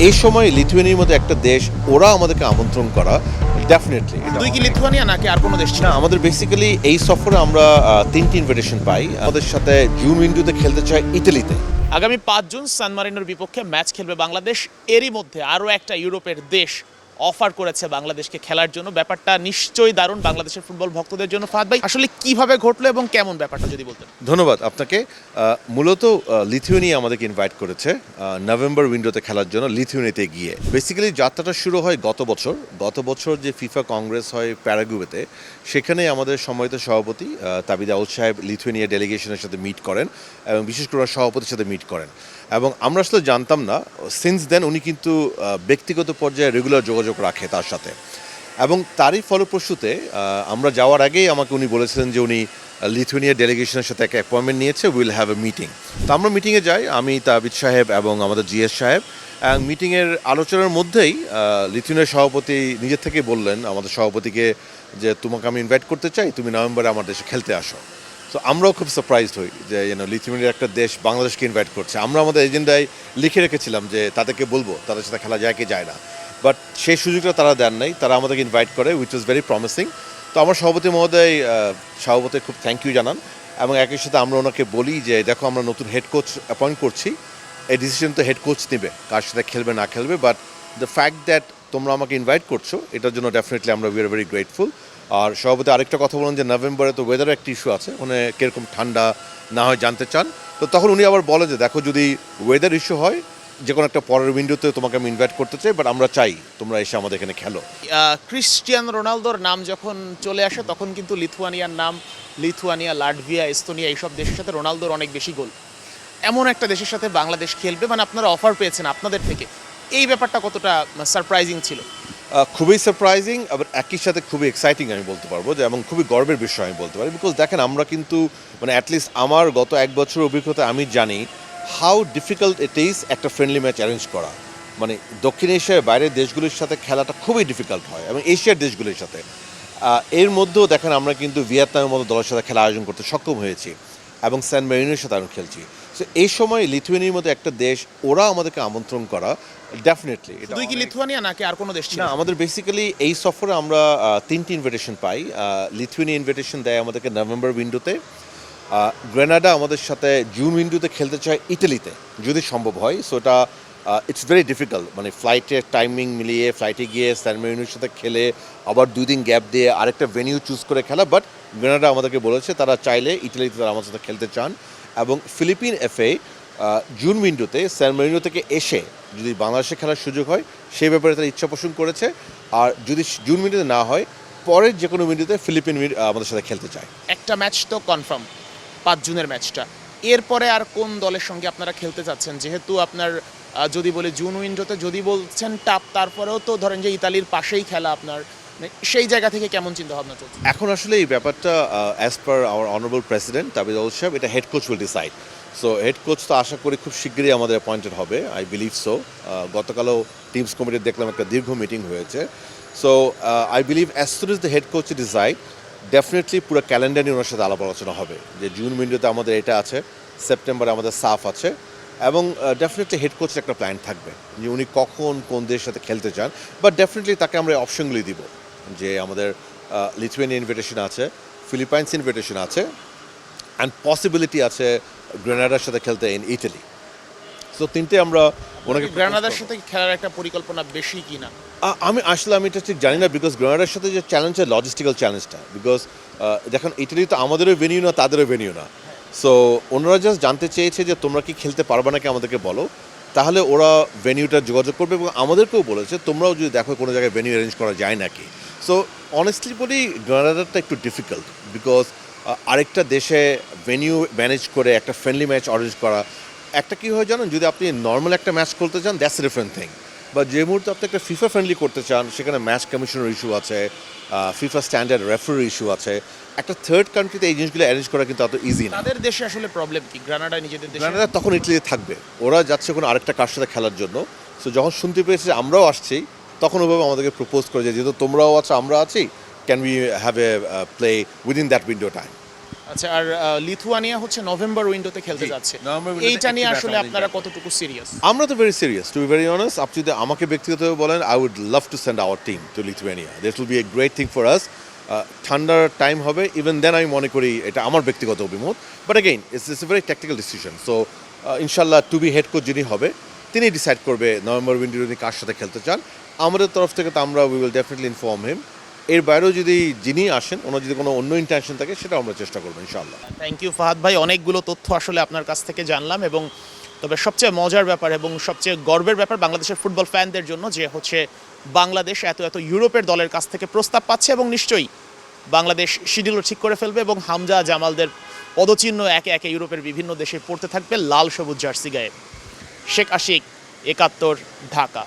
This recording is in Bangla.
এই সময় লিথুয়ানিয়ার মতো একটা দেশ ওরা আমাদেরকে আমন্ত্রণ করা ডেফিনেটলি। দুই কি লিথুয়ানিয়া নাকি আর কোনো দেশ ছিল? না, আমাদের বেসিক্যালি এই সফরে আমরা তিনটি ইনভিটেশন পাই। আমাদের সাথে জুন উইন্ডোতে খেলতে চাই ইটালিতে। আগামী 5 জুন সান মারিনোর বিপক্ষে ম্যাচ খেলবে বাংলাদেশ। এরই মধ্যে আরও একটা ইউরোপের দেশ অফার করেছে বাংলাদেশকে খেলার জন্য। ব্যাপারটা নিশ্চয়ই দারুণ বাংলাদেশের ফুটবল ভক্তদের জন্য। ফাহাদ ভাই, আসলে কিভাবে ঘটলো এবং কেমন ব্যাপারটা যদি বলতেন। ধন্যবাদ আপনাকে। মূলত লিথুয়ানিয়া আমাদেরকে ইনভাইট করেছে নভেম্বর উইন্ডোতে খেলার জন্য লিথুয়ানিয়াতে গিয়ে। বেসিক্যালি যাত্রাটা শুরু হয় গত বছর যে ফিফা কংগ্রেস হয় প্যারাগুয়েতে, সেখানে আমাদের সম্মানিত সভাপতি তাবিদ আউল সাহেব লিথুয়ানিয়া ডেলিগেশনের সাথে মিট করেন এবং বিশেষ করে সভাপতির সাথে মিট করেন। এবং আমরা আসলে জানতাম না, সিন্স দেন উনি কিন্তু ব্যক্তিগত পর্যায়ে রেগুলার যোগাযোগ রাখে তার সাথে। এবং তারই ফলপ্রসূতে আমরা যাওয়ার আগেই আমাকে উনি বলেছিলেন যে উনি লিথুয়ানিয়া ডেলিগেশনের সাথে একটা অ্যাপয়েন্টমেন্ট নিয়েছে, উইল হ্যাভ এ মিটিং। তো আমরা মিটিংয়ে যাই, আমি তাবিদ সাহেব এবং আমাদের জিএস সাহেব। মিটিংয়ের আলোচনার মধ্যেই লিথুয়ানিয়ার সভাপতি নিজের থেকে বললেন আমাদের সভাপতিকে যে তোমাকে আমি ইনভাইট করতে চাই, তুমি নভেম্বরে আমার দেশে খেলতে আসো। তো আমরাও খুব সারপ্রাইজড হই যে লিথুয়ানিয়ার একটা দেশ বাংলাদেশকে ইনভাইট করছে। আমরা আমাদের এজেন্ডায় লিখে রেখেছিলাম যে তাদেরকে বলবো তাদের সাথে খেলা যায় কি যায় না, বাট সেই সুযোগটা তারা দেন নাই। তারা আমাদেরকে ইনভাইট করে, উইচ ওয়াজ ভেরি প্রমিসিং। তো আমার সভাপতি মহোদয় সভাপতি খুব থ্যাংক ইউ জানান এবং একই সাথে আমরা ওনাকে বলি যে দেখো আমরা নতুন হেড কোচ অ্যাপয়েন্ট করছি, এই ডিসিশন তো হেড কোচ নেবে কার সাথে খেলবে না খেলবে, বাট দ্য ফ্যাক্ট দ্যাট তোমরা আমাকে ইনভাইট করছো এটার জন্য ডেফিনেটলি আমরা উই আর ভেরি গ্রেটফুল। আর সভাপতি আরেকটা কথা বলেন যে নভেম্বরে তো ওয়েদারের একটা ইস্যু আছে, মানে কীরকম ঠান্ডা না হয় জানতে চান। তো তখন উনি আবার বলে যে দেখো যদি ওয়েদার ইস্যু হয় যে কোনো একটা পরের উইন্ডোতে তোমাকে আমি ইনভাইট করতে চাই, বাট আমরা চাই তোমরা এসে আমাদের এখানে খেলো। ক্রিস্টিয়ানো রোনালদোর নাম যখন চলে আসে তখন কিন্তু লিথুয়ানিয়ার নাম, লিথুয়ানিয়া, লাটভিয়া, এস্তোনিয়া এইসব দেশের সাথে রোনালদোর অনেক বেশি গোল। এমন একটা দেশের সাথে বাংলাদেশ খেলবে, মানে আপনারা অফার পেয়েছেন আপনাদের থেকে, এই ব্যাপারটা কতটা সারপ্রাইজিং ছিল? খুবই সারপ্রাইজিং, আবার একই সাথে খুবই এক্সাইটিং আমি বলতে পারবো যে, এবং খুবই গর্বের বিষয় আমি বলতে পারি। বিকজ দেখেন আমরা কিন্তু মানে অ্যাটলিস্ট আমার গত এক বছরের অভিজ্ঞতা আমি জানি হাউ ডিফিকাল্ট ইট ইজ একটা ফ্রেন্ডলি ম্যাচ অ্যারেঞ্জ করা। মানে দক্ষিণ এশিয়ার বাইরের দেশগুলির সাথে খেলাটা খুবই ডিফিকাল্ট হয় এবং এশিয়ার দেশগুলির সাথে। এর মধ্যেও দেখেন আমরা কিন্তু ভিয়েতনামের মতো দলের সাথে খেলা আয়োজন করতে সক্ষম হয়েছি এবং স্যান মেরিনোর সাথে আমরা খেলছি। সো এই সময় লিথুয়ানিয়ার মতো একটা দেশ ওরা আমাদেরকে আমন্ত্রণ করা ডেফিনেটলি। দুই কি লিথুয়ানিয়া নাকি আর কোনো দেশ ছিল? না, আমাদের বেসিক্যালি এই সফরে আমরা তিনটি ইনভিটেশন পাই। লিথুয়ানিয়া ইনভিটেশন দেয় আমাদেরকে নভেম্বর উইন্ডোতে, গ্রেনাডা আমাদের সাথে জুন উইন্ডোতে খেলতে চায় ইটালিতে যদি সম্ভব হয়। সো এটা ইটস ভেরি ডিফিকাল্ট, মানে ফ্লাইটের টাইমিং মিলিয়ে ফ্লাইটে গিয়ে স্যান মেরিনোর সাথে খেলে আবার 2 দিন গ্যাপ দিয়ে আরেকটা ভেনিউ চুজ করে খেলা। বাট গ্রেনাডা আমাদেরকে বলেছে তারা চাইলে ইটালিতে তারা আমার সাথে খেলতে চান। এবং ফিলিপিন এফএ জুন উইন্ডোতে স্যান মেরিনো থেকে এসে যদি বাংলাদেশে খেলার সুযোগ হয় সেই ব্যাপারে তারা ইচ্ছা পোষণ করেছে। আর যদি জুন উইন্ডোতে না হয় পরের যে কোনো উইন্ডোতে ফিলিপিন আমাদের সাথে খেলতে চায়। একটা ম্যাচ তো কনফার্ম, 5 জুনের ম্যাচটা। এরপরে আর কোন দলের সঙ্গে আপনারা খেলতে চাচ্ছেন? যেহেতু আপনার যদি বলে জুন উইন্ডোতে যদি বলছেন টাপ, তারপরেও তো ধরেন যে ইতালির পাশেই খেলা আপনার, সেই জায়গা থেকে কেমন চিন্তা ভাবনা চলছে? এখন আসলে এই ব্যাপারটা as per our honourable president Tabith Awal সাহেব, এটা head coach will decide. So head coach তো আশা করি খুব শীঘ্রই আমাদের অ্যাপয়েন্টেড হবে, আই বিলিভ সো। গতকালও টিমস কমিটির দেখলাম একটা দীর্ঘ মিটিং হয়েছে। So I believe as soon as the head coach decide definitely পুরো ক্যালেন্ডার নিয়ে ওনার সাথে আলাপ আলোচনা হবে যে জুন উইন্ডোতে আমাদের এটা আছে, সেপ্টেম্বরে আমাদের সাফ আছে, এবং ডেফিনেটলি হেড কোচের একটা প্ল্যান থাকবে যে উনি কখন কোন দেশের সাথে খেলতে চান। বাট ডেফিনেটলি তাকে আমরা অপশনগুলি দিব যে আমাদের লিথুয়ানিয়া ইনভিটেশন আছে, ফিলিপাইন্স ইনভিটেশন আছে, অ্যান্ড পসিবিলিটি আছে গ্রেনাডার সাথে খেলতে ইন ইটালি। সো তিনটে আমরা ওনাকে। গ্রেনাডার সাথে খেলার একটা পরিকল্পনা বেশি কি না? আমি এটা ঠিক জানি না, বিকজ গ্রেনাডার সাথে যে চ্যালেঞ্জের লজিস্টিক্যাল চ্যালেঞ্জটা, বিকজ দেখেন ইটালি তো আমাদেরও ভেনিউ না তাদেরও ভেনিউ না। সো ওনারা জাস্ট জানতে চেয়েছে যে তোমরা কি খেলতে পারবে নাকি আমাদেরকে বলো, তাহলে ওরা ভেনিউটা যোগাযোগ করবে এবং আমাদেরকেও বলেছে তোমরাও যদি দেখো কোনো জায়গায় ভেনিউ অ্যারেঞ্জ করা যায় নাকি। সো অনেস্টলি বলি গ্রেনাডারটা একটু ডিফিকাল্ট, বিকজ আরেকটা দেশে ভেনিউ ম্যানেজ করে একটা ফ্রেন্ডলি ম্যাচ অরেঞ্জ করা, একটা কী হয় জানেন, যদি আপনি নর্মাল একটা ম্যাচ করতে চান দ্যাটস এ ডিফারেন্ট থিং, বা যে মুহূর্তে আপনি একটা ফিফা ফ্রেন্ডলি করতে চান সেখানে ম্যাচ কমিশনের ইস্যু আছে, ফিফা স্ট্যান্ডার্ড রেফারির ইস্যু আছে। একটা থার্ড কান্ট্রিতে এই জিনিসগুলো অ্যারেঞ্জ করা কিন্তু অত ইজি না। তাদের দেশে আসলে প্রবলেম কি? গ্রানাডায় নিজেদের দেশে, গ্রানাডা তখন ইটালিতে থাকবে, ওরা যাচ্ছে কোনো আরেকটা কার সাথে খেলার জন্য। সো যখন শুনতে পেয়েছে যে আমরাও আসছি তখন ওইভাবে আমাদেরকে প্রপোজ করে যে যেহেতু তোমরাও আছো আমরা আছি, can we have a play within that window time. আচ্ছা, আর লিথুয়ানিয়া হচ্ছে নভেম্বর উইন্ডোতে খেলতে জি, যাচ্ছে, নভেম্বর উইন্ডোতে এইটা নিয়ে একটি আসলে match আপনারা আমাদের কতটুকু সিরিয়াস? আমরা তো very serious, to be very honest. আপনি যদি আমাকে ব্যক্তিগতভাবে বলেন, I would love to send our team to Lithuania. This will be a great thing for us. ঠান্ডার টাইম হবে, ইভেন দেন আমি মনে করি এটা আমার ব্যক্তিগত অভিমত। But again it's a very tactical decision. So ইনশাল্লাহ টু বি হেড কোচ যিনি হবে তিনি ডিসাইড করবে নভেম্বর উইন্ডোতে উনি কার সাথে খেলতে চান। আমাদের তরফ থেকে তো আমরা we will definitely inform him. এর বাইরেও যদি যিনি আসেন ওনার যদি কোনো অন্য ইন্টেনশন থাকে সেটা আমরা চেষ্টা করবো ইনশাল্লাহ। থ্যাংক ইউ ফাহাদ ভাই, অনেকগুলো তথ্য আসলে আপনার কাছ থেকে জানলাম। এবং তবে সবচেয়ে মজার ব্যাপার এবং সবচেয়ে গর্বের ব্যাপার বাংলাদেশের ফুটবল ফ্যানদের জন্য যে হচ্ছে বাংলাদেশ এত এত ইউরোপের দলের কাছ থেকে প্রস্তাব পাচ্ছে, এবং নিশ্চয়ই বাংলাদেশ শিডিউলও ঠিক করে ফেলবে এবং হামজা জামালদের পদচিহ্ন একে একে ইউরোপের বিভিন্ন দেশে পড়তে থাকবে লাল সবুজ জার্সি গায়ে। শেখ আশিক, ৭১, ঢাকা।